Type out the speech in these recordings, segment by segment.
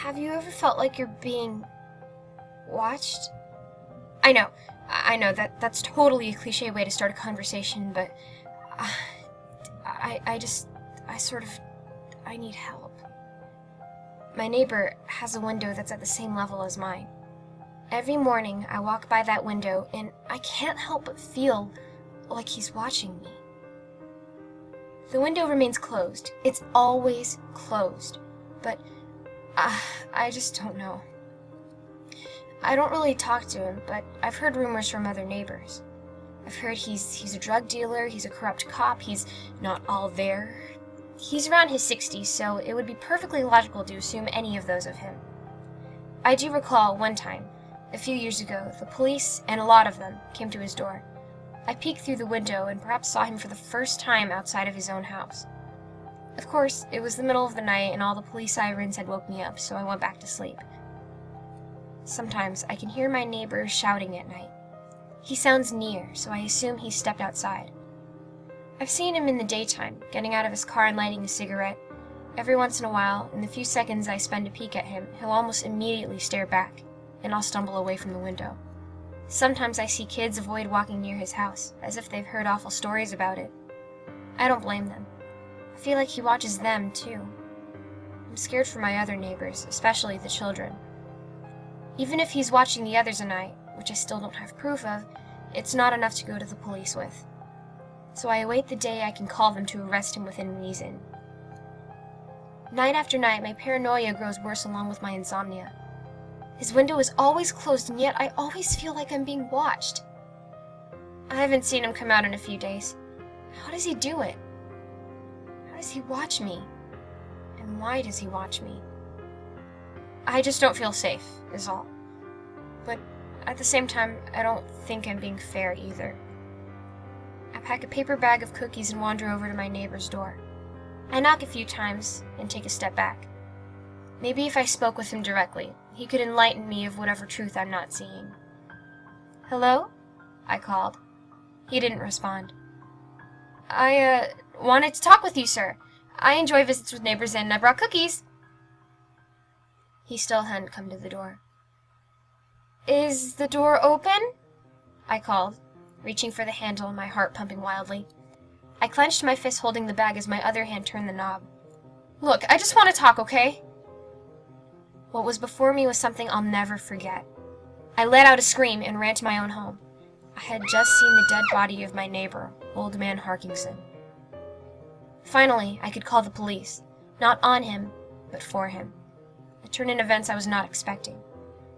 Have you ever felt like you're being watched? I know that's totally a cliche way to start a conversation, but I need help. My neighbor has a window that's at the same level as mine. Every morning I walk by that window and I can't help but feel like he's watching me. The window remains closed. It's always closed. But I just don't know. I don't really talk to him, but I've heard rumors from other neighbors. I've heard he's a drug dealer, he's a corrupt cop, he's not all there. He's around his 60s, so it would be perfectly logical to assume any of those of him. I do recall one time, a few years ago, the police, and a lot of them, came to his door. I peeked through the window and perhaps saw him for the first time outside of his own house. Of course, it was the middle of the night and all the police sirens had woke me up, so I went back to sleep. Sometimes I can hear my neighbor shouting at night. He sounds near, so I assume he stepped outside. I've seen him in the daytime, getting out of his car and lighting a cigarette. Every once in a while, in the few seconds I spend to peek at him, he'll almost immediately stare back, and I'll stumble away from the window. Sometimes I see kids avoid walking near his house, as if they've heard awful stories about it. I don't blame them. I feel like he watches them, too. I'm scared for my other neighbors, especially the children. Even if he's watching the others at night, which I still don't have proof of, it's not enough to go to the police with. So I await the day I can call them to arrest him within reason. Night after night, my paranoia grows worse along with my insomnia. His window is always closed, and yet I always feel like I'm being watched. I haven't seen him come out in a few days. How does he do it? How does he watch me? And why does he watch me? I just don't feel safe, is all. But at the same time, I don't think I'm being fair either. I pack a paper bag of cookies and wander over to my neighbor's door. I knock a few times and take a step back. Maybe if I spoke with him directly, he could enlighten me of whatever truth I'm not seeing. "Hello?" I called. He didn't respond. I wanted to talk with you, sir. I enjoy visits with neighbors and I brought cookies." He still hadn't come to the door. "Is the door open?" I called, reaching for the handle, my heart pumping wildly. I clenched my fist holding the bag as my other hand turned the knob. "Look, I just want to talk, okay?" What was before me was something I'll never forget. I let out a scream and ran to my own home. I had just seen the dead body of my neighbor, old Man Harkingson. Finally, I could call the police, not on him, but for him. A turn in events I was not expecting.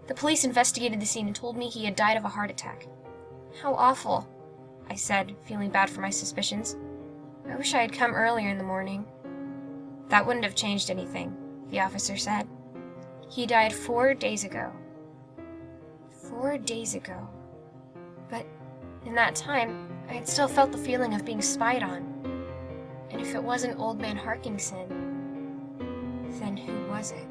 The police investigated the scene and told me he had died of a heart attack. "How awful," I said, feeling bad for my suspicions. "I wish I had come earlier in the morning." "That wouldn't have changed anything," the officer said. "He died 4 days ago." 4 days ago. But in that time, I had still felt the feeling of being spied on. And if it wasn't old Man Harkingson, then who was it?